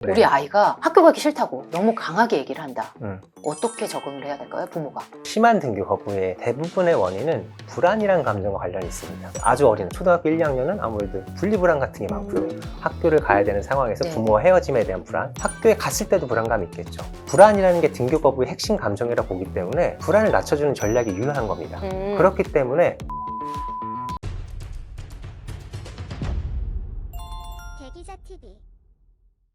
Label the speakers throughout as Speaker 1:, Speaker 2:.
Speaker 1: 네.
Speaker 2: 우리 아이가 학교 가기 싫다고 너무 강하게 얘기를 한다.
Speaker 1: 음.
Speaker 2: 어떻게 적응을 해야 될까요, 부모가?
Speaker 1: 심한 등교 거부의 대부분의 원인은 불안이라는 감정과 관련이 있습니다. 아주 어린 초등학교 1, 2학년은 아무래도 분리불안 같은 게 많고요. 학교를 가야 되는 상황에서
Speaker 2: 네.
Speaker 1: 부모와 헤어짐에 대한 불안, 학교에 갔을 때도 불안감이 있겠죠. 불안이라는 게 등교 거부의 핵심 감정이라 보기 때문에 불안을 낮춰주는 전략이 유효한 겁니다. 그렇기 때문에
Speaker 3: 대기자 TV.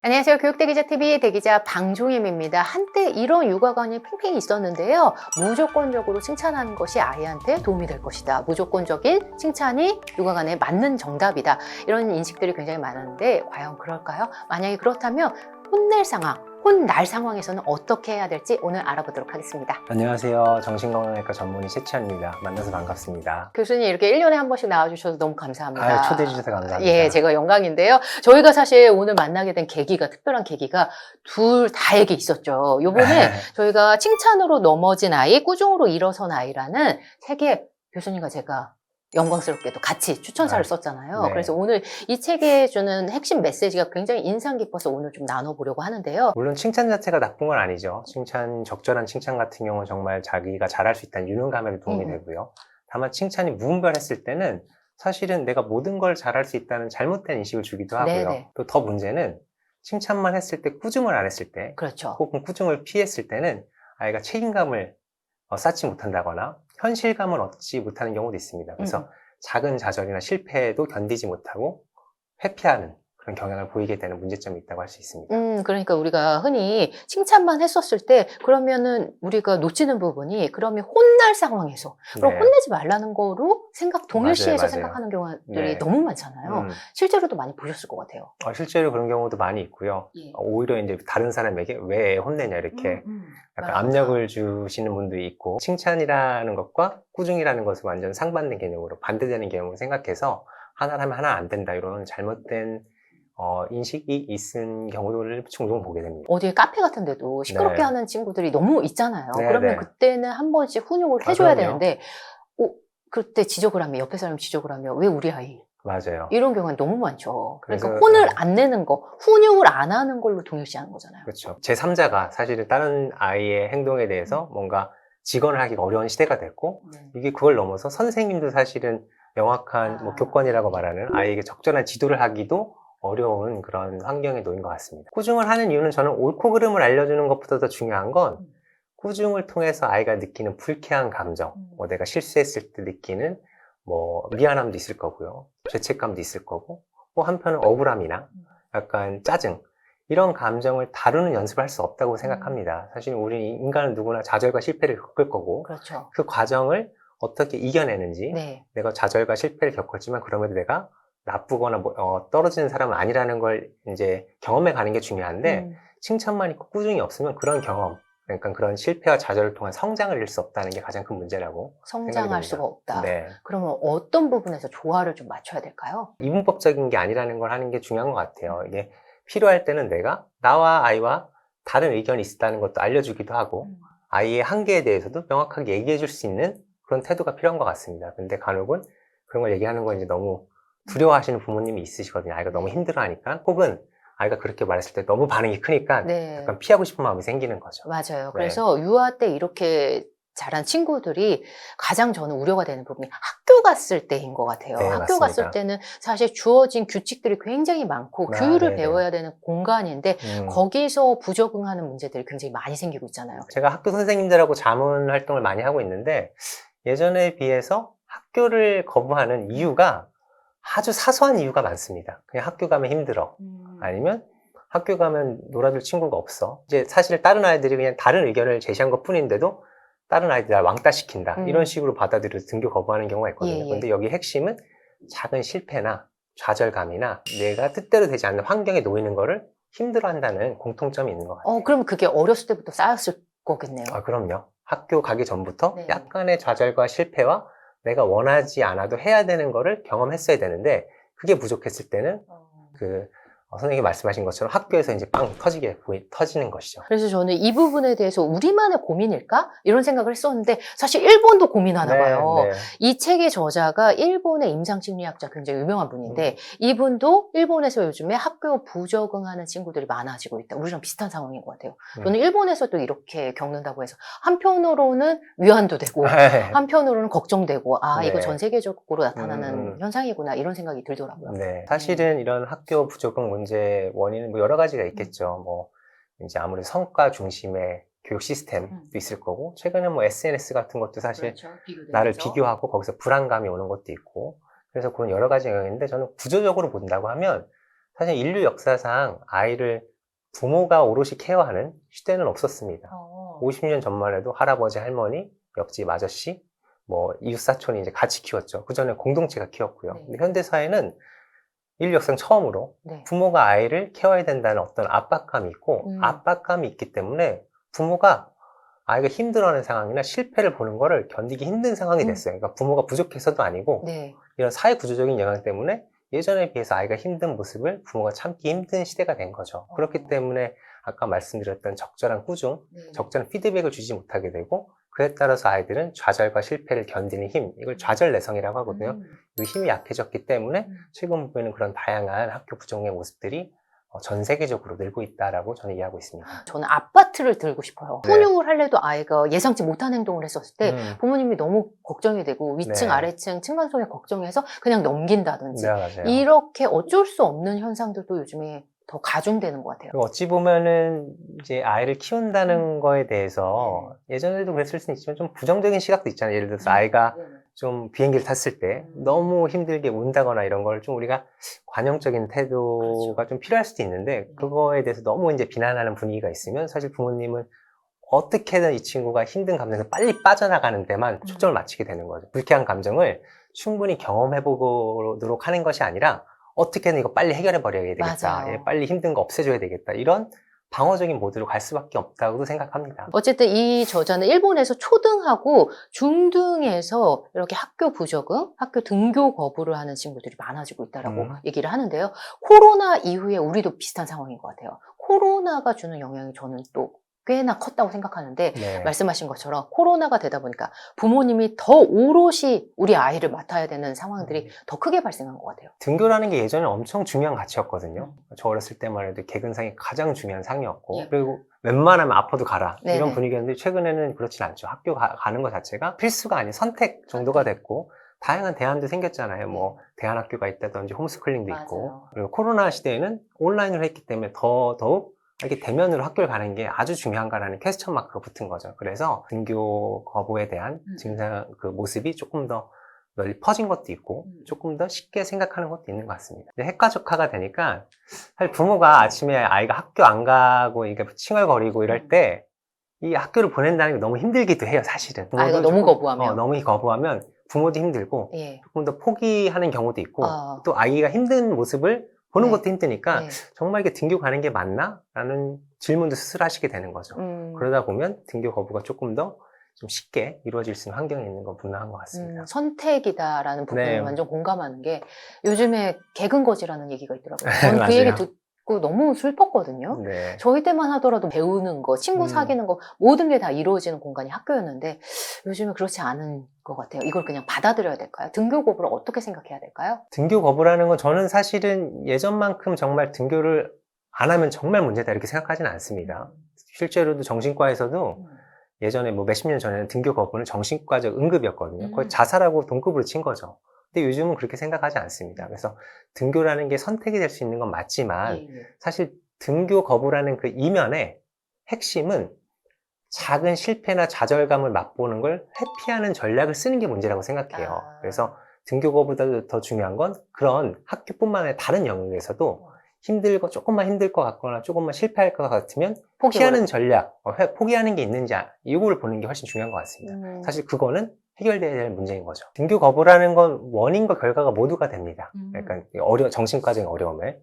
Speaker 2: 안녕하세요. 교육대기자TV의 대기자 방종임입니다. 한때 이런 육아관이 팽팽히 있었는데요. 무조건적으로 칭찬하는 것이 아이한테 도움이 될 것이다. 무조건적인 칭찬이 육아관에 맞는 정답이다. 이런 인식들이 굉장히 많은데 과연 그럴까요? 만약에 그렇다면 혼낼 상황, 혼날 상황에서는 어떻게 해야 될지 오늘 알아보도록 하겠습니다.
Speaker 1: 안녕하세요. 정신건강의학과 전문의 최치현입니다. 만나서 반갑습니다.
Speaker 2: 교수님 이렇게 1년에 한 번씩 나와주셔서 너무 감사합니다.
Speaker 1: 초대해 주셔서 감사합니다.
Speaker 2: 예, 제가 영광인데요. 저희가 사실 오늘 만나게 된 계기가, 특별한 계기가 둘 다에게 있었죠. 요번에 저희가 칭찬으로 넘어진 아이, 꾸중으로 일어선 아이라는 책에 교수님과 제가 영광스럽게도 같이 추천사를 썼잖아요.
Speaker 1: 네.
Speaker 2: 그래서 오늘 이 책에 주는 핵심 메시지가 굉장히 인상 깊어서 오늘 좀 나눠보려고 하는데요.
Speaker 1: 물론 칭찬 자체가 나쁜 건 아니죠. 적절한 칭찬 같은 경우는 정말 자기가 잘할 수 있다는 유능감에도 도움이 되고요. 다만 칭찬이 무분별했을 때는 사실은 내가 모든 걸 잘할 수 있다는 잘못된 인식을 주기도 하고요.
Speaker 2: 네네.
Speaker 1: 또 더 문제는 칭찬만 했을 때 꾸중을 안 했을 때,
Speaker 2: 그렇죠.
Speaker 1: 혹은 꾸중을 피했을 때는 아이가 책임감을 쌓지 못한다거나 현실감을 얻지 못하는 경우도 있습니다. 그래서 작은 좌절이나 실패에도 견디지 못하고 회피하는 그런 경향을 보이게 되는 문제점이 있다고 할 수 있습니다.
Speaker 2: 그러니까 우리가 흔히 칭찬만 했었을 때 그러면은 우리가 놓치는 부분이, 그러면 혼날 상황에서 그럼
Speaker 1: 네.
Speaker 2: 혼내지 말라는 거로 동일시해서
Speaker 1: 맞아요.
Speaker 2: 생각하는 경우들이
Speaker 1: 네.
Speaker 2: 너무 많잖아요. 실제로도 많이 보셨을 것 같아요.
Speaker 1: 실제로 그런 경우도 많이 있고요.
Speaker 2: 예.
Speaker 1: 오히려 이제 다른 사람에게 왜 애 혼내냐 이렇게 약간
Speaker 2: 맞아.
Speaker 1: 압력을 주시는 분도 있고, 칭찬이라는 것과 꾸중이라는 것을 완전 상반된 개념으로, 반대되는 개념으로 생각해서 하나를 하면 하나 안 된다, 이런 잘못된 인식이 있는 경우를 종종 보게 됩니다.
Speaker 2: 어디에 카페 같은 데도 시끄럽게
Speaker 1: 네.
Speaker 2: 하는 친구들이 너무 있잖아요.
Speaker 1: 네,
Speaker 2: 그러면
Speaker 1: 네.
Speaker 2: 그때는 한 번씩 훈육을 해줘야
Speaker 1: 그럼요.
Speaker 2: 되는데 그때 지적을 하면, 옆에 사람이 지적을 하면 왜 우리 아이?
Speaker 1: 맞아요.
Speaker 2: 이런 경우는 너무 많죠. 그러니까
Speaker 1: 그래서,
Speaker 2: 혼을
Speaker 1: 네.
Speaker 2: 안 내는 거, 훈육을 안 하는 걸로 동일시하는 거잖아요.
Speaker 1: 그렇죠. 제3자가 사실은 다른 아이의 행동에 대해서 뭔가 직언을 하기가 어려운 시대가 됐고, 이게 그걸 넘어서 선생님도 사실은 명확한 교권이라고 말하는 아이에게 적절한 지도를 하기도 어려운 그런 환경에 놓인 것 같습니다. 꾸중을 하는 이유는, 저는 옳고 그름을 알려주는 것보다 더 중요한 건 꾸중을 통해서 아이가 느끼는 불쾌한 감정, 내가 실수했을 때 느끼는 미안함도 있을 거고요, 죄책감도 있을 거고, 한편은 억울함이나 약간 짜증, 이런 감정을 다루는 연습을 할 수 없다고 생각합니다. 사실 우리 인간은 누구나 좌절과 실패를 겪을 거고,
Speaker 2: 그렇죠.
Speaker 1: 그 과정을 어떻게 이겨내는지,
Speaker 2: 네.
Speaker 1: 내가 좌절과 실패를 겪었지만 그럼에도 내가 나쁘거나 떨어지는 사람은 아니라는 걸 이제 경험해 가는 게 중요한데, 칭찬만 있고 꾸중이 없으면 그런 경험, 그러니까 그런 실패와 좌절을 통한 성장을 이룰 수 없다는 게 가장 큰 문제라고 생각이
Speaker 2: 성장할
Speaker 1: 됩니다.
Speaker 2: 수가 없다.
Speaker 1: 네.
Speaker 2: 그러면 어떤 부분에서 조화를 좀 맞춰야 될까요?
Speaker 1: 이분법적인 게 아니라는 걸 하는 게 중요한 것 같아요. 이게 필요할 때는 내가 나와 아이와 다른 의견이 있다는 것도 알려주기도 하고, 아이의 한계에 대해서도 명확하게 얘기해 줄 수 있는 그런 태도가 필요한 것 같습니다. 근데 간혹은 그런 걸 얘기하는 건 이제 너무 두려워하시는 부모님이 있으시거든요. 아이가 너무 힘들어하니까, 혹은 아이가 그렇게 말했을 때 너무 반응이 크니까
Speaker 2: 네.
Speaker 1: 약간 피하고 싶은 마음이 생기는 거죠.
Speaker 2: 맞아요.
Speaker 1: 네.
Speaker 2: 그래서 유아 때 이렇게 자란 친구들이 가장 저는 우려가 되는 부분이 학교 갔을 때인 것 같아요.
Speaker 1: 네,
Speaker 2: 학교
Speaker 1: 맞습니다.
Speaker 2: 갔을 때는 사실 주어진 규칙들이 굉장히 많고 규율을
Speaker 1: 네네.
Speaker 2: 배워야 되는 공간인데 거기서 부적응하는 문제들이 굉장히 많이 생기고 있잖아요.
Speaker 1: 제가 학교 선생님들하고 자문 활동을 많이 하고 있는데, 예전에 비해서 학교를 거부하는 이유가 아주 사소한 이유가 많습니다. 그냥 학교 가면 힘들어, 아니면 학교 가면 놀아줄 친구가 없어. 이제 사실 다른 아이들이 그냥 다른 의견을 제시한 것 뿐인데도 다른 아이들 날 왕따 시킨다, 이런 식으로 받아들여서 등교 거부하는 경우가 있거든요.
Speaker 2: 예.
Speaker 1: 근데 여기 핵심은 작은 실패나 좌절감이나 내가 뜻대로 되지 않는 환경에 놓이는 거를 힘들어한다는 공통점이 있는 것 같아요.
Speaker 2: 그럼 그게 어렸을 때부터 쌓였을 거겠네요.
Speaker 1: 그럼요. 학교 가기 전부터
Speaker 2: 네.
Speaker 1: 약간의 좌절과 실패와 내가 원하지 않아도 해야 되는 거를 경험했어야 되는데, 그게 부족했을 때는 선생님이 말씀하신 것처럼 학교에서 이제 빵 터지는 것이죠.
Speaker 2: 그래서 저는 이 부분에 대해서 우리만의 고민일까? 이런 생각을 했었는데 사실 일본도 고민하나 봐요.
Speaker 1: 네.
Speaker 2: 이 책의 저자가 일본의 임상심리학자 굉장히 유명한 분인데 이분도 일본에서 요즘에 학교 부적응하는 친구들이 많아지고 있다. 우리랑 비슷한 상황인 것 같아요. 저는 일본에서도 이렇게 겪는다고 해서 한편으로는 위안도 되고 한편으로는 걱정되고 이거
Speaker 1: 네.
Speaker 2: 전 세계적으로 나타나는 현상이구나 이런 생각이 들더라고요.
Speaker 1: 네. 사실은 이런 학교 부적응 문제 원인은 뭐 여러 가지가 있겠죠. 뭐 이제 아무래도 성과 중심의 교육 시스템도 있을 거고, 최근에 뭐 SNS 같은 것도 사실
Speaker 2: 그렇죠.
Speaker 1: 나를 비교하고 거기서 불안감이 오는 것도 있고, 그래서 그런 여러 가지 영역인데, 저는 구조적으로 본다고 하면 사실 인류 역사상 아이를 부모가 오롯이 케어하는 시대는 없었습니다. 50년 전만 해도 할아버지, 할머니, 옆집 아저씨, 뭐 이웃 사촌이 이제 같이 키웠죠. 그 전에 공동체가 키웠고요.
Speaker 2: 네.
Speaker 1: 근데 현대 사회는 인류 역사상 처음으로
Speaker 2: 네.
Speaker 1: 부모가 아이를 케어해야 된다는 어떤 압박감이 있고, 압박감이 있기 때문에 부모가 아이가 힘들어하는 상황이나 실패를 보는 거를 견디기 힘든 상황이 됐어요. 그러니까 부모가 부족해서도 아니고
Speaker 2: 네.
Speaker 1: 이런 사회 구조적인 영향 때문에 예전에 비해서 아이가 힘든 모습을 부모가 참기 힘든 시대가 된 거죠. 그렇기 때문에 아까 말씀드렸던 적절한 꾸중, 적절한 피드백을 주지 못하게 되고, 그에 따라서 아이들은 좌절과 실패를 견디는 힘, 이걸 좌절내성이라고 하거든요. 이 힘이 약해졌기 때문에 최근 보이는 그런 다양한 학교 부정의 모습들이 전 세계적으로 늘고 있다라고 저는 이해하고 있습니다.
Speaker 2: 저는 아파트를 들고 싶어요.
Speaker 1: 네.
Speaker 2: 훈육을 할래도 아이가 예상치 못한 행동을 했었을 때 부모님이 너무 걱정이 되고 위층,
Speaker 1: 네.
Speaker 2: 아래층, 층간소음에 걱정해서 그냥 넘긴다든지
Speaker 1: 네, 맞아요.
Speaker 2: 이렇게 어쩔 수 없는 현상들도 요즘에 더 가중되는 것 같아요.
Speaker 1: 그리고 어찌 보면은 이제 아이를 키운다는 거에 대해서 예전에도 그랬을 수는 있지만 좀 부정적인 시각도 있잖아요. 예를 들어서 아이가 좀 비행기를 탔을 때 너무 힘들게 운다거나 이런 걸 좀 우리가 관용적인 태도가 좀 필요할 수도 있는데, 그거에 대해서 너무 이제 비난하는 분위기가 있으면 사실 부모님은 어떻게든 이 친구가 힘든 감정에서 빨리 빠져나가는 데만 초점을 맞추게 되는 거죠. 불쾌한 감정을 충분히 경험해 보도록 하는 것이 아니라 어떻게든 이거 빨리 해결해 버려야 되겠다.
Speaker 2: 맞아요.
Speaker 1: 빨리 힘든 거 없애줘야 되겠다. 이런 방어적인 모드로 갈 수밖에 없다고 생각합니다.
Speaker 2: 어쨌든 이 저자는 일본에서 초등하고 중등에서 이렇게 학교 부적응, 학교 등교 거부를 하는 친구들이 많아지고 있다라고 얘기를 하는데요. 코로나 이후에 우리도 비슷한 상황인 것 같아요. 코로나가 주는 영향이 저는 또 꽤나 컸다고 생각하는데
Speaker 1: 네.
Speaker 2: 말씀하신 것처럼 코로나가 되다 보니까 부모님이 더 오롯이 우리 아이를 맡아야 되는 상황들이 더 크게 발생한 것 같아요.
Speaker 1: 등교라는 게 예전에 엄청 중요한 가치였거든요. 저 어렸을 때만 해도 개근상이 가장 중요한 상이었고, 그리고 웬만하면 아파도 가라 이런 분위기였는데 최근에는 그렇진 않죠. 학교 가는 것 자체가 필수가 아닌 선택 정도가 됐고, 다양한 대안도 생겼잖아요. 뭐 대안학교가 있다든지 홈스쿨링도 있고, 그리고 코로나 시대에는 온라인으로 했기 때문에 더욱 이렇게 대면으로 학교를 가는 게 아주 중요한가라는 퀘스천 마크가 붙은 거죠. 그래서 등교 거부에 대한 증상, 그 모습이 조금 더 널리 퍼진 것도 있고, 조금 더 쉽게 생각하는 것도 있는 것 같습니다. 근데 핵가족화가 되니까, 사실 부모가 아침에 아이가 학교 안 가고, 이게 칭얼거리고 이럴 때, 이 학교를 보낸다는 게 너무 힘들기도 해요, 사실은.
Speaker 2: 아이가 너무 거부하면.
Speaker 1: 너무 거부하면 부모도 힘들고, 조금 더 포기하는 경우도 있고, 또 아이가 힘든 모습을 보는 것도 힘드니까 정말 이게 등교 가는 게 맞나? 라는 질문도 스스로 하시게 되는 거죠. 그러다 보면 등교 거부가 조금 더 좀 쉽게 이루어질 수 있는 환경에 있는 건 분명한 것 같습니다.
Speaker 2: 선택이다라는 부분에 완전 공감하는 게 요즘에 개근거지라는 얘기가 있더라고요. 저는 그
Speaker 1: 맞아요.
Speaker 2: 얘기 듣고 너무 슬펐거든요. 저희 때만 하더라도 배우는 거, 친구 사귀는 거 모든 게 다 이루어지는 공간이 학교였는데 요즘은 그렇지 않은 것 같아요. 이걸 그냥 받아들여야 될까요? 등교 거부를 어떻게 생각해야 될까요?
Speaker 1: 등교 거부라는 건 저는 사실은 예전만큼 정말 등교를 안 하면 정말 문제다 이렇게 생각하지는 않습니다. 실제로도 정신과에서도 예전에 뭐 몇십 년 전에는 등교 거부는 정신과적 응급이었거든요. 거의 자살하고 동급으로 친 거죠. 근데 요즘은 그렇게 생각하지 않습니다. 그래서 등교라는 게 선택이 될 수 있는 건 맞지만 사실 등교 거부라는 그 이면의 핵심은 작은 실패나 좌절감을 맛보는 걸 회피하는 전략을 쓰는 게 문제라고 생각해요. 그래서 등교 거부보다 더 중요한 건 그런 학교뿐만 아니라 다른 영역에서도 조금만 힘들 것 같거나 조금만 실패할 것 같으면 피하는 전략, 포기하는 게 있는지 이걸 보는 게 훨씬 중요한 것 같습니다. 사실 그거는 해결돼야 될 문제인 거죠. 등교 거부라는 건 원인과 결과가 모두가 됩니다. 약간 정신과적인 어려움에.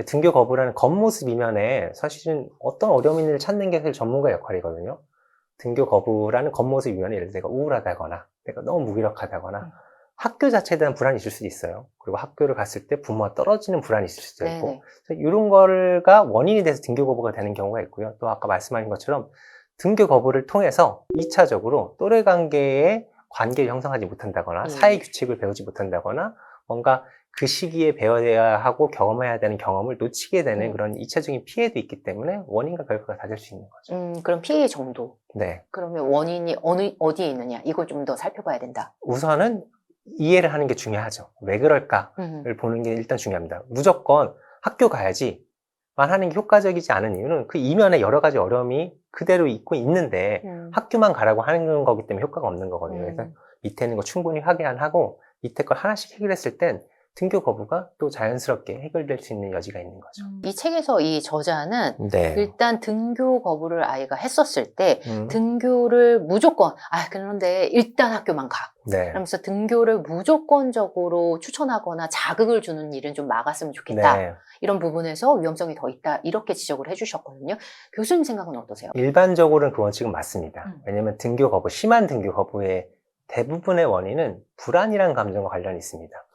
Speaker 1: 등교 거부라는 겉모습 이면에 사실은 어떤 어려움이 있는지를 찾는 게 사실 전문가 역할이거든요. 등교 거부라는 겉모습 이면에 예를 들어 내가 우울하다거나 내가 너무 무기력하다거나 학교 자체에 대한 불안이 있을 수도 있어요. 그리고 학교를 갔을 때 부모와 떨어지는 불안이 있을 수도 있고, 이런 거가 원인이 돼서 등교 거부가 되는 경우가 있고요. 또 아까 말씀하신 것처럼 등교 거부를 통해서 2차적으로 또래 관계의 관계를 형성하지 못한다거나 사회 규칙을 배우지 못한다거나 뭔가 그 시기에 배워야 하고 경험해야 되는 경험을 놓치게 되는 그런 2차적인 피해도 있기 때문에 원인과 결과가 다 될 수 있는 거죠.
Speaker 2: 그럼 피해 정도.
Speaker 1: 네.
Speaker 2: 그러면 원인이 어디에 있느냐 이걸 좀 더 살펴봐야 된다.
Speaker 1: 우선은 이해를 하는 게 중요하죠. 왜 그럴까를 보는 게 일단 중요합니다. 무조건 학교 가야지만 하는 게 효과적이지 않은 이유는 그 이면에 여러 가지 어려움이 그대로 있고 있는데 학교만 가라고 하는 거기 때문에 효과가 없는 거거든요. 그래서 밑에 있는 거 충분히 확인하고 밑에 걸 하나씩 해결했을 땐 등교 거부가 또 자연스럽게 해결될 수 있는 여지가 있는 거죠.
Speaker 2: 이 책에서 이 저자는
Speaker 1: 네.
Speaker 2: 일단 등교 거부를 아이가 했었을 때 등교를 무조건 그런데 일단 학교만 가.
Speaker 1: 네.
Speaker 2: 그러면서 등교를 무조건적으로 추천하거나 자극을 주는 일은 좀 막았으면 좋겠다.
Speaker 1: 네.
Speaker 2: 이런 부분에서 위험성이 더 있다. 이렇게 지적을 해주셨거든요. 교수님 생각은 어떠세요?
Speaker 1: 일반적으로는 그 원칙은 맞습니다. 왜냐하면 등교 거부, 심한 등교 거부의 대부분의 원인은 불안이라는 감정과 관련이 있습니다.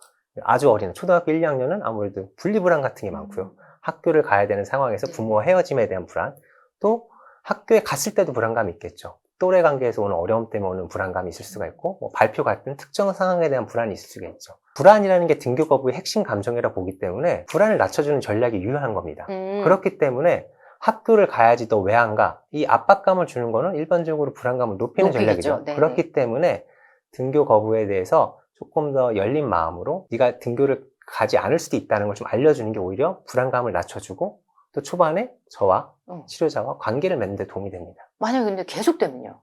Speaker 1: 아주 어린 초등학교 1, 2학년은 아무래도 분리불안 같은 게 많고요. 학교를 가야 되는 상황에서 부모와 헤어짐에 대한 불안, 또 학교에 갔을 때도 불안감이 있겠죠. 또래 관계에서 오는 어려움 때문에 오는 불안감이 있을 수가 있고, 뭐 발표 같은 특정 상황에 대한 불안이 있을 수가 있죠. 불안이라는 게 등교 거부의 핵심 감정이라 보기 때문에 불안을 낮춰주는 전략이 유효한 겁니다. 그렇기 때문에 학교를 가야지 너 왜 안 가? 이 압박감을 주는 거는 일반적으로 불안감을 높이는 전략이죠.
Speaker 2: 네네.
Speaker 1: 그렇기 때문에 등교 거부에 대해서 조금 더 열린 마음으로 네가 등교를 가지 않을 수도 있다는 걸 좀 알려주는 게 오히려 불안감을 낮춰주고 또 초반에 저와 치료자와 관계를 맺는 데 도움이 됩니다.
Speaker 2: 만약에 근데 계속되면요?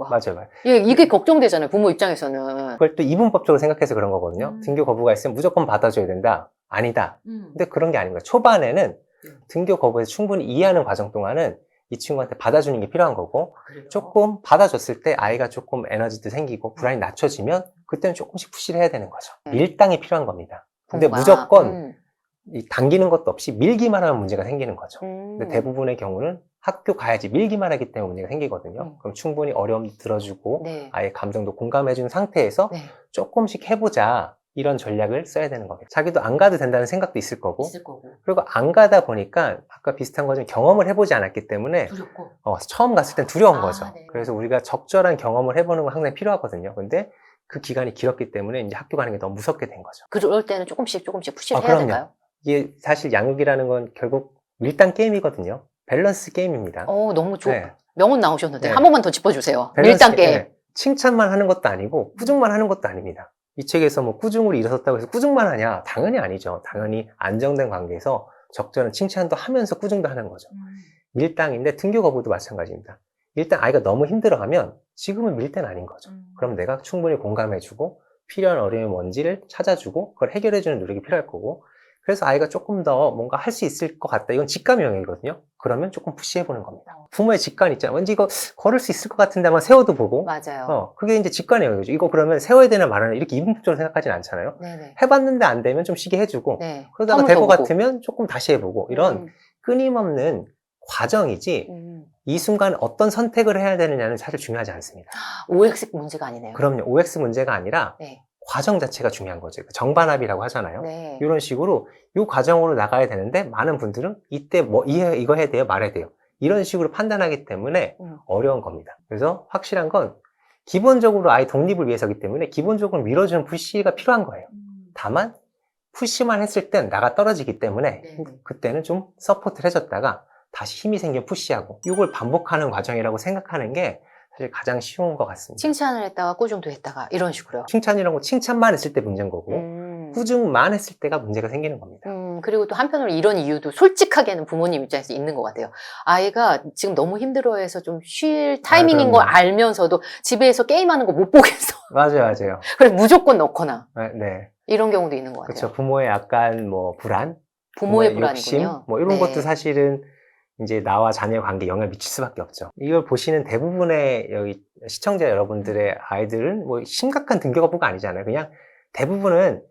Speaker 1: 맞아요.
Speaker 2: 이게 걱정되잖아요. 부모 입장에서는.
Speaker 1: 그걸 또 이분법적으로 생각해서 그런 거거든요. 등교 거부가 있으면 무조건 받아줘야 된다. 아니다. 근데 그런 게 아닌 거예요. 초반에는 등교 거부에서 충분히 이해하는 과정 동안은 이 친구한테 받아주는 게 필요한 거고, 조금 받아줬을 때 아이가 조금 에너지도 생기고 불안이 낮춰지면 그때는 조금씩 푸시를 해야 되는 거죠. 밀당이 필요한 겁니다. 근데 무조건 당기는 것도 없이 밀기만 하면 문제가 생기는 거죠. 근데 대부분의 경우는 학교 가야지 밀기만 하기 때문에 문제가 생기거든요. 그럼 충분히 어려움도 들어주고 아이의 감정도 공감해주는 상태에서 조금씩 해보자. 이런 전략을 써야 되는 겁니다. 자기도 안 가도 된다는 생각도 있을 거고, 그리고 안 가다 보니까 아까 비슷한 것처럼 경험을 해보지 않았기 때문에
Speaker 2: 두렵고.
Speaker 1: 처음 갔을 땐 두려운 거죠. 그래서 우리가 적절한 경험을 해보는 건 항상 필요하거든요. 근데 그 기간이 길었기 때문에 이제 학교 가는 게 너무 무섭게 된 거죠.
Speaker 2: 그럴 때는 조금씩 푸시를 해야
Speaker 1: 그럼요.
Speaker 2: 될까요?
Speaker 1: 이게 사실 양육이라는 건 결국 밀당 게임이거든요. 밸런스 게임입니다.
Speaker 2: 너무 명언 나오셨는데
Speaker 1: 네.
Speaker 2: 한 번만 더 짚어주세요.
Speaker 1: 밸런스
Speaker 2: 밀당 게임.
Speaker 1: 칭찬만 하는 것도 아니고 꾸중만 하는 것도 아닙니다. 이 책에서 뭐 꾸중으로 일어섰다고 해서 꾸중만 하냐? 당연히 아니죠. 당연히 안정된 관계에서 적절한 칭찬도 하면서 꾸중도 하는 거죠. 밀당인데 등교 거부도 마찬가지입니다. 일단 아이가 너무 힘들어하면 지금은 밀 때는 아닌 거죠. 그럼 내가 충분히 공감해주고 필요한 어려움이 뭔지를 찾아주고 그걸 해결해주는 노력이 필요할 거고, 그래서 아이가 조금 더 뭔가 할 수 있을 것 같다. 이건 직감 영역이거든요. 그러면 조금 푸시해보는 겁니다. 부모의 직관 있잖아요. 왠지 이거 걸을 수 있을 것 같은데 한번 세워도 보고.
Speaker 2: 맞아요.
Speaker 1: 그게 이제 직관 영역이죠. 이거 그러면 세워야 되나 말아야 이렇게 이분법적으로 생각하진 않잖아요.
Speaker 2: 네네.
Speaker 1: 해봤는데 안 되면 좀 쉬게 해주고,
Speaker 2: 네.
Speaker 1: 그러다가 될 것 같으면 조금 다시 해보고, 이런 끊임없는 과정이지 이 순간 어떤 선택을 해야 되느냐는 사실 중요하지 않습니다.
Speaker 2: OX 문제가 아니네요.
Speaker 1: 그럼요. OX 문제가 아니라 과정 자체가 중요한 거죠. 정반합이라고 하잖아요. 이런 식으로 이 과정으로 나가야 되는데 많은 분들은 이때 이거 해야 돼요? 말해야 돼요? 이런 식으로 판단하기 때문에 어려운 겁니다. 그래서 확실한 건 기본적으로 아이 독립을 위해서기 때문에 기본적으로 밀어주는 푸시가 필요한 거예요. 다만 푸시만 했을 땐 나가 떨어지기 때문에 그때는 좀 서포트를 해줬다가 다시 힘이 생기면 푸시하고, 이걸 반복하는 과정이라고 생각하는 게 사실 가장 쉬운 것 같습니다.
Speaker 2: 칭찬을 했다가 꾸중도 했다가 이런 식으로요.
Speaker 1: 칭찬이란 건 칭찬만 했을 때 문제인 거고 꾸중만 했을 때가 문제가 생기는 겁니다.
Speaker 2: 그리고 또 한편으로 이런 이유도 솔직하게는 부모님 입장에서 있는 것 같아요. 아이가 지금 너무 힘들어해서 좀 쉴 타이밍인 걸 알면서도 집에서 게임하는 거 못 보겠어.
Speaker 1: 맞아요.
Speaker 2: 그래서 무조건 넣거나.
Speaker 1: 네.
Speaker 2: 이런 경우도 있는 것 같아요.
Speaker 1: 그렇죠. 부모의 약간 불안,
Speaker 2: 부모의
Speaker 1: 욕심,
Speaker 2: 불안이군요.
Speaker 1: 이런 것도 사실은 이제 나와 자녀의 관계에 영향을 미칠 수밖에 없죠. 이걸 보시는 대부분의 여기 시청자 여러분들의 아이들은 심각한 등교 거부가 아니잖아요. 그냥 대부분은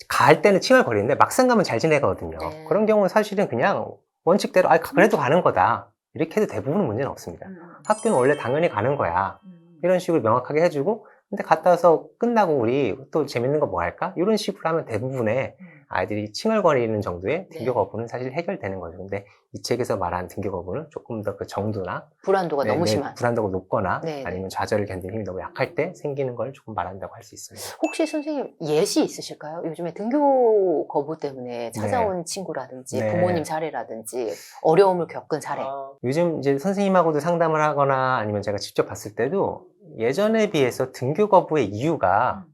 Speaker 1: 갈 때는 칭얼거리는데 막상 가면 잘 지내거든요. 그런 경우는 사실은 그냥 원칙대로 그래도 가는 거다. 이렇게 해도 대부분은 문제는 없습니다. 학교는 원래 당연히 가는 거야. 이런 식으로 명확하게 해주고, 근데 갔다 와서 끝나고 우리 또 재밌는 거 뭐 할까? 이런 식으로 하면 대부분의 아이들이 칭얼거리는 정도의 등교 거부는 사실 해결되는 거죠. 근데 이 책에서 말한 등교 거부는 조금 더 그 정도나
Speaker 2: 불안도가 너무 심한.
Speaker 1: 불안도가 높거나
Speaker 2: 네, 네.
Speaker 1: 아니면 좌절을 견디는 힘이 너무 약할 때 생기는 걸 조금 말한다고 할 수 있습니다.
Speaker 2: 혹시 선생님 예시 있으실까요? 요즘에 등교 거부 때문에 찾아온 친구라든지
Speaker 1: 네.
Speaker 2: 부모님 사례라든지 어려움을 겪은 사례.
Speaker 1: 요즘 이제 선생님하고도 상담을 하거나 아니면 제가 직접 봤을 때도 예전에 비해서 등교 거부의 이유가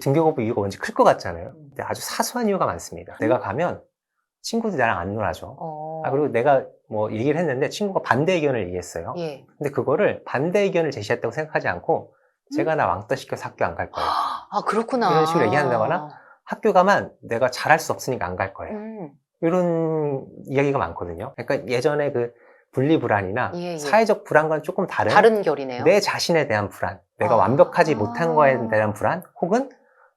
Speaker 1: 등교 거부 이유가 뭔지 클 것 같잖아요. 근데 아주 사소한 이유가 많습니다. 내가 가면 친구들이 나랑 안 놀아줘. 그리고 내가 뭐 얘기를 했는데 친구가 반대 의견을 얘기했어요.
Speaker 2: 예.
Speaker 1: 근데 그거를 반대 의견을 제시했다고 생각하지 않고 제가 나 왕따 시켜서 학교 안 갈 거예요.
Speaker 2: 아, 그렇구나.
Speaker 1: 이런 식으로 얘기한다거나 학교 가면 내가 잘할 수 없으니까 안 갈 거예요. 이런 이야기가 많거든요. 그러니까 예전에 그 분리불안이나
Speaker 2: 예.
Speaker 1: 사회적 불안과는 조금
Speaker 2: 다른 결이네요.
Speaker 1: 내 자신에 대한 불안, 내가 완벽하지 못한 거에 대한 불안, 혹은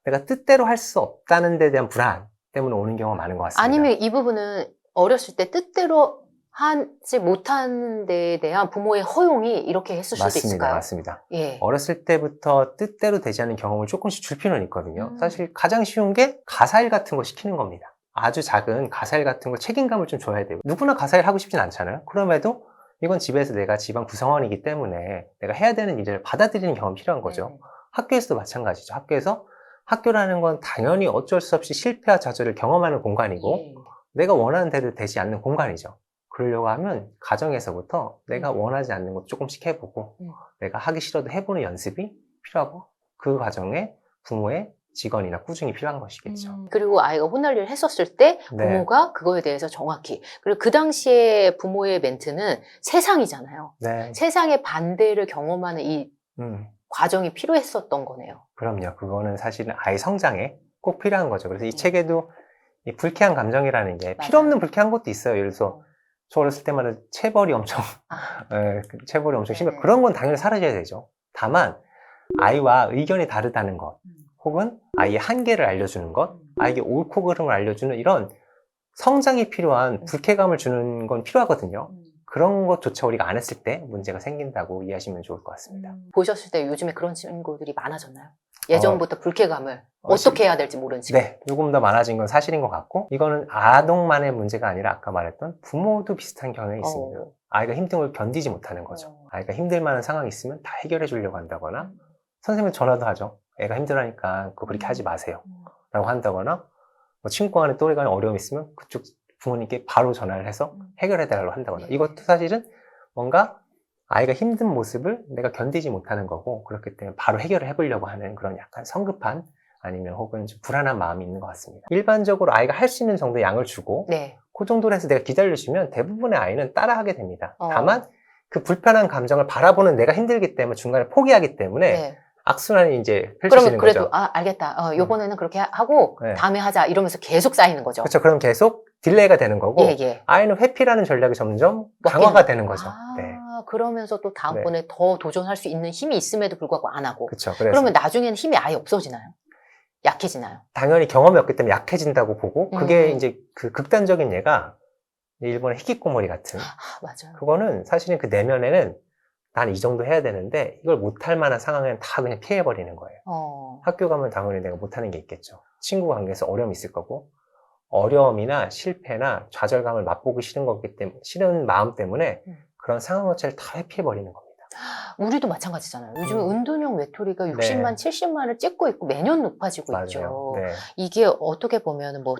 Speaker 1: 내가 뜻대로 할 수 없다는 데 대한 불안 때문에 오는 경우가 많은 것 같습니다.
Speaker 2: 아니면 이 부분은 어렸을 때 뜻대로 하지 못하는 데에 대한 부모의 허용이 이렇게 했을 수도 있을까요?
Speaker 1: 맞습니다.
Speaker 2: 예.
Speaker 1: 어렸을 때부터 뜻대로 되지 않는 경험을 조금씩 줄 필요는 있거든요. 사실 가장 쉬운 게 가사일 같은 거 시키는 겁니다. 아주 작은 가사일 같은 거 책임감을 좀 줘야 돼요. 누구나 가사일 하고 싶진 않잖아요. 그럼에도 이건 집에서 내가 집안 구성원이기 때문에 내가 해야 되는 일을 받아들이는 경험이 필요한 거죠. 학교에서도 마찬가지죠. 학교라는 건 당연히 어쩔 수 없이 실패와 좌절을 경험하는 공간이고 내가 원하는 대로 되지 않는 공간이죠. 그러려고 하면 가정에서부터 내가 원하지 않는 것도 조금씩 해보고 내가 하기 싫어도 해보는 연습이 필요하고 그 과정에 부모의 직원이나 꾸준히 필요한 것이겠죠.
Speaker 2: 그리고 아이가 혼날 일을 했었을 때 부모가 그거에 대해서 정확히, 그리고 그 당시에 부모의 멘트는 세상이잖아요.
Speaker 1: 네.
Speaker 2: 세상의 반대를 경험하는 이 과정이 필요했었던 거네요.
Speaker 1: 그럼요. 그거는 사실은 아이 성장에 꼭 필요한 거죠. 그래서 이 책에도 이 불쾌한 감정이라는 게 필요 없는 불쾌한 것도 있어요. 예를 들어서 저 어렸을 때마다 체벌이 엄청 체벌이 엄청 심해. 그런 건 당연히 사라져야 되죠. 다만 아이와 의견이 다르다는 것, 혹은 아이의 한계를 알려주는 것, 아이에게 옳고 그름을 알려주는 이런 성장이 필요한 불쾌감을 주는 건 필요하거든요. 그런 것조차 우리가 안 했을 때 문제가 생긴다고 이해하시면 좋을 것 같습니다.
Speaker 2: 보셨을 때 요즘에 그런 친구들이 많아졌나요? 예전부터 불쾌감을 어떻게 해야 될지 모르는 친구.
Speaker 1: 네, 조금 더 많아진 건 사실인 것 같고, 이거는 아동만의 문제가 아니라 아까 말했던 부모도 비슷한 경향이 있습니다. 아이가 힘든 걸 견디지 못하는 거죠. 아이가 힘들 만한 상황이 있으면 다 해결해 주려고 한다거나 선생님은 전화도 하죠. 애가 힘들어하니까 그거 그렇게 하지 마세요 라고 한다거나, 뭐 친구 간에 또래 간에 어려움이 있으면 그쪽 부모님께 바로 전화를 해서 해결해 달라고 한다거나, 이것도 사실은 뭔가 아이가 힘든 모습을 내가 견디지 못하는 거고, 그렇기 때문에 바로 해결을 해보려고 하는 그런 약간 성급한 아니면 혹은 좀 불안한 마음이 있는 것 같습니다. 일반적으로 아이가 할 수 있는 정도의 양을 주고 그 정도로 해서 내가 기다려주면 대부분의 아이는 따라하게 됩니다. 다만 그 불편한 감정을 바라보는 내가 힘들기 때문에 중간에 포기하기 때문에 악순환이 이제 펼쳐지는
Speaker 2: 그러면 그래도
Speaker 1: 거죠.
Speaker 2: 알겠다. 요번에는 그렇게 하고 다음에 하자 이러면서 계속 쌓이는 거죠.
Speaker 1: 그렇죠. 그럼 계속 딜레이가 되는 거고 아이는 회피라는 전략이 점점 강화가 되는 거죠.
Speaker 2: 그러면서 또 다음번에 더 도전할 수 있는 힘이 있음에도 불구하고 안 하고.
Speaker 1: 그렇죠.
Speaker 2: 그러면 나중에는 힘이 아예 없어지나요? 약해지나요?
Speaker 1: 당연히 경험이 없기 때문에 약해진다고 보고, 그게 이제 그 극단적인 예가 일본의 히키코모리 같은.
Speaker 2: 맞아요.
Speaker 1: 그거는 사실은 그 내면에는 난 이 정도 해야 되는데 이걸 못할 만한 상황에는 다 그냥 피해버리는 거예요. 학교 가면 당연히 내가 못하는 게 있겠죠. 친구 관계에서 어려움이 있을 거고, 어려움이나 실패나 좌절감을 맛보기 싫은 거기 때문에, 싫은 마음 때문에 그런 상황 자체를 다 회피해버리는 겁니다.
Speaker 2: 우리도 마찬가지잖아요. 요즘 은둔형 외톨이가 60만, 70만을 찍고 있고 매년 높아지고 있죠. 이게 어떻게 보면 뭐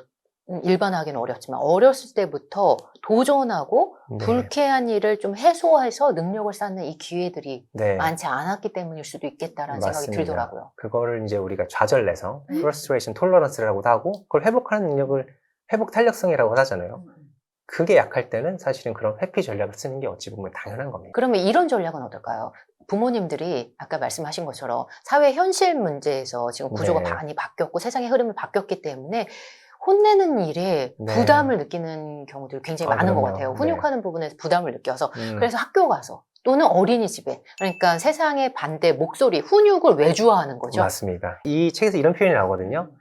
Speaker 2: 일반화하기는 어렵지만 어렸을 때부터 도전하고 불쾌한 일을 좀 해소해서 능력을 쌓는 이 기회들이 많지 않았기 때문일 수도 있겠다라는 생각이 들더라고요.
Speaker 1: 그거를 이제 우리가 좌절내성, frustration tolerance라고도 하고, 그걸 회복하는 능력을 회복 탄력성이라고 하잖아요. 그게 약할 때는 사실은 그런 회피 전략을 쓰는 게 어찌 보면 당연한 겁니다.
Speaker 2: 그러면 이런 전략은 어떨까요? 부모님들이 아까 말씀하신 것처럼 사회 현실 문제에서 지금 구조가 많이 바뀌었고 세상의 흐름이 바뀌었기 때문에 혼내는 일에 부담을 느끼는 경우들이 굉장히 많은 것 같아요. 훈육하는 부분에서 부담을 느껴서. 그래서 학교 가서 또는 어린이집에, 그러니까 세상의 반대 목소리, 훈육을 외주화하는 거죠.
Speaker 1: 맞습니다. 이 책에서 이런 표현이 나오거든요.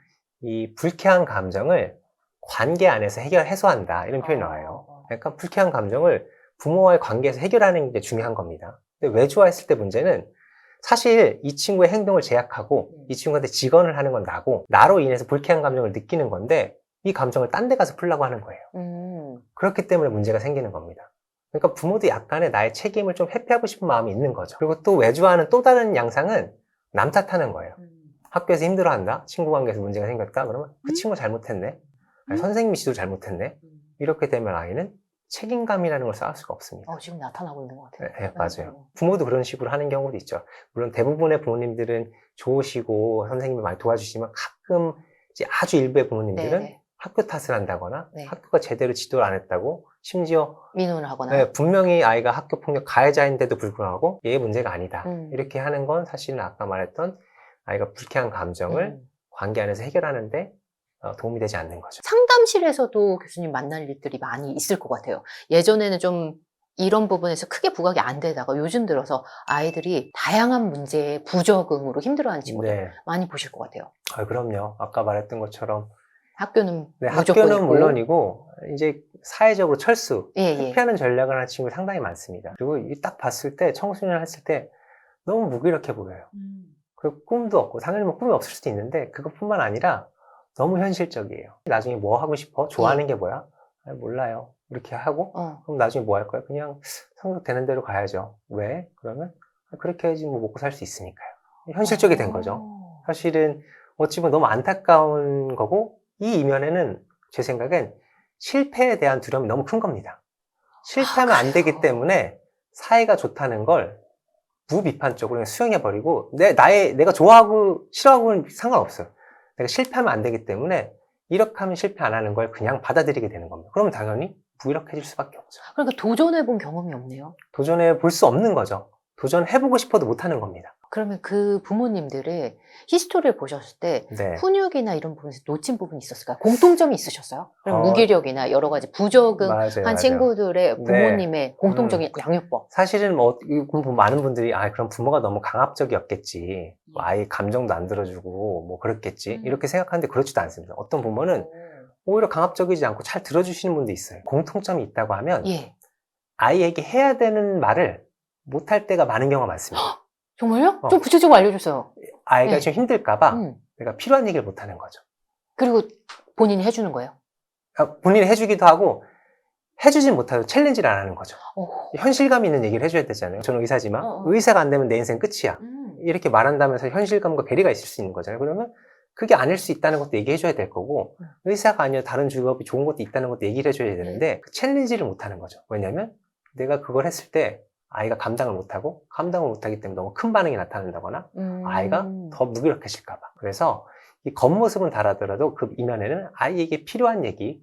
Speaker 1: 이 불쾌한 감정을 관계 안에서 해소한다, 이런 표현이 나와요. 그러니까 불쾌한 감정을 부모와의 관계에서 해결하는 게 중요한 겁니다. 근데 외주화했을 때 문제는 사실 이 친구의 행동을 제약하고 이 친구한테 직언을 하는 건 나고 나로 인해서 불쾌한 감정을 느끼는 건데 이 감정을 딴 데 가서 풀려고 하는 거예요. 그렇기 때문에 문제가 생기는 겁니다. 그러니까 부모도 약간의 나의 책임을 좀 회피하고 싶은 마음이 있는 거죠. 그리고 또 외주하는 또 다른 양상은 남 탓하는 거예요. 학교에서 힘들어한다? 친구 관계에서 문제가 생겼다? 그러면 그 친구 잘못했네? 아니, 선생님이 지도 잘못했네? 이렇게 되면 아이는 책임감이라는 걸 쌓을 수가 없습니다.
Speaker 2: 지금 나타나고 있는 것 같아요.
Speaker 1: 네, 맞아요. 부모도 그런 식으로 하는 경우도 있죠. 물론 대부분의 부모님들은 좋으시고 선생님이 많이 도와주시지만 가끔 이제 아주 일부의 부모님들은
Speaker 2: 네네.
Speaker 1: 학교 탓을 한다거나
Speaker 2: 네.
Speaker 1: 학교가 제대로 지도를 안 했다고 심지어
Speaker 2: 민원을 하거나.
Speaker 1: 네, 분명히 아이가 학교 폭력 가해자인데도 불구하고 얘의 문제가 아니다. 이렇게
Speaker 2: 음.
Speaker 1: 하는 건 사실은 아까 말했던 아이가 불쾌한 감정을 관계 안에서 해결하는데 도움이 되지 않는 거죠.
Speaker 2: 상담실에서도 교수님 만날 일들이 많이 있을 것 같아요. 예전에는 좀 이런 부분에서 크게 부각이 안 되다가 요즘 들어서 아이들이 다양한 문제에 부적응으로 힘들어하는 친구들
Speaker 1: 네.
Speaker 2: 많이 보실 것 같아요.
Speaker 1: 그럼요. 아까 말했던 것처럼
Speaker 2: 학교는
Speaker 1: 네,
Speaker 2: 무조건
Speaker 1: 학교는
Speaker 2: 있고.
Speaker 1: 물론이고 이제 사회적으로 철수,
Speaker 2: 예.
Speaker 1: 회피하는 전략을 하는 친구가 상당히 많습니다. 그리고 이 딱 봤을 때 청소년을 했을 때 너무 무기력해 보여요. 그리고 꿈도 없고 당연히 뭐 꿈이 없을 수도 있는데 그것뿐만 아니라 너무 현실적이에요. 나중에 뭐 하고 싶어? 좋아하는 게 뭐야? 몰라요. 이렇게 하고 그럼 나중에 뭐 할 거야? 그냥 성적되는 대로 가야죠. 왜? 그러면 그렇게 해야지 뭐 먹고 살 수 있으니까요. 현실적이 된 거죠. 사실은 어찌 보면 너무 안타까운 거고 이 이면에는 제 생각엔 실패에 대한 두려움이 너무 큰 겁니다. 실패하면 안 되기 때문에 사이가 좋다는 걸 무비판적으로 그냥 수용해버리고 내가 좋아하고 싫어하고는 상관없어요. 내가 실패하면 안 되기 때문에 이렇게 하면 실패 안 하는 걸 그냥 받아들이게 되는 겁니다. 그러면 당연히 무기력해질 수밖에 없죠.
Speaker 2: 그러니까 도전해본 경험이 없네요.
Speaker 1: 도전해 볼 수 없는 거죠. 도전해보고 싶어도 못하는 겁니다.
Speaker 2: 그러면 그 부모님들의 히스토리를 보셨을 때
Speaker 1: 네.
Speaker 2: 훈육이나 이런 부분에서 놓친 부분이 있었을까요? 공통점이 있으셨어요? 그럼 무기력이나 여러 가지 부적응한
Speaker 1: 맞아요.
Speaker 2: 친구들의 부모님의
Speaker 1: 네.
Speaker 2: 공통적인 양육법.
Speaker 1: 사실은 많은 분들이 그럼 부모가 너무 강압적이었겠지. 아이 감정도 안 들어주고 뭐 그렇겠지. 이렇게 생각하는데 그렇지도 않습니다. 어떤 부모는 오히려 강압적이지 않고 잘 들어주시는 분도 있어요. 공통점이 있다고 하면
Speaker 2: 예.
Speaker 1: 아이에게 해야 되는 말을 못할 때가 많은 경우가 많습니다.
Speaker 2: 정말요? 좀 구체적으로 알려주세요.
Speaker 1: 아이가
Speaker 2: 네.
Speaker 1: 좀 힘들까봐 내가 필요한 얘기를 못하는 거죠.
Speaker 2: 그리고 본인이 해주는 거예요?
Speaker 1: 본인이 해주기도 하고 해주진 못하고 챌린지를 안 하는 거죠.
Speaker 2: 오.
Speaker 1: 현실감 있는 얘기를 해줘야 되잖아요. 저는 의사지만 의사가 안 되면 내 인생 끝이야. 이렇게 말한다면서 현실감과 괴리가 있을 수 있는 거잖아요. 그러면 그게 아닐 수 있다는 것도 얘기해줘야 될 거고 의사가 아니라 다른 직업이 좋은 것도 있다는 것도 얘기를 해줘야 되는데 그 챌린지를 못하는 거죠. 왜냐면 내가 그걸 했을 때 아이가 감당을 못하고 감당을 못하기 때문에 너무 큰 반응이 나타난다거나 아이가 더 무기력해질까 봐. 그래서 이 겉모습은 다르더라도 그 이면에는 아이에게 필요한 얘기,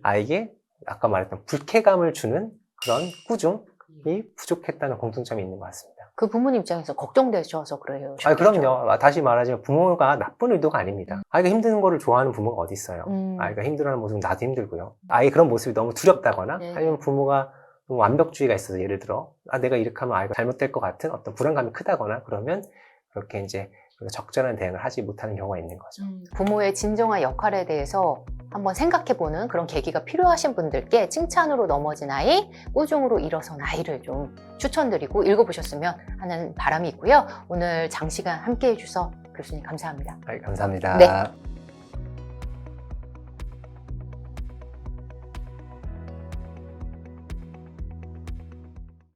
Speaker 1: 아이에게 아까 말했던 불쾌감을 주는 그런 꾸중이 부족했다는 공통점이 있는 것 같습니다.
Speaker 2: 그 부모님 입장에서 걱정되셔서 그래요.
Speaker 1: 그럼요. 다시 말하자면 부모가 나쁜 의도가 아닙니다. 아이가 힘든 거를 좋아하는 부모가 어디 있어요. 아이가 힘들어하는 모습은 나도 힘들고요. 아이 그런 모습이 너무 두렵다거나 아니면 부모가 완벽주의가 있어서 예를 들어 내가 이렇게 하면 아이가 잘못될 것 같은 어떤 불안감이 크다거나 그러면 그렇게 이제 적절한 대응을 하지 못하는 경우가 있는 거죠.
Speaker 2: 부모의 진정한 역할에 대해서 한번 생각해보는 그런 계기가 필요하신 분들께 칭찬으로 넘어진 아이, 꾸중으로 일어선 아이를 좀 추천드리고 읽어보셨으면 하는 바람이 있고요. 오늘 장시간 함께해 주셔서 교수님 감사합니다.
Speaker 1: 감사합니다.
Speaker 2: 네.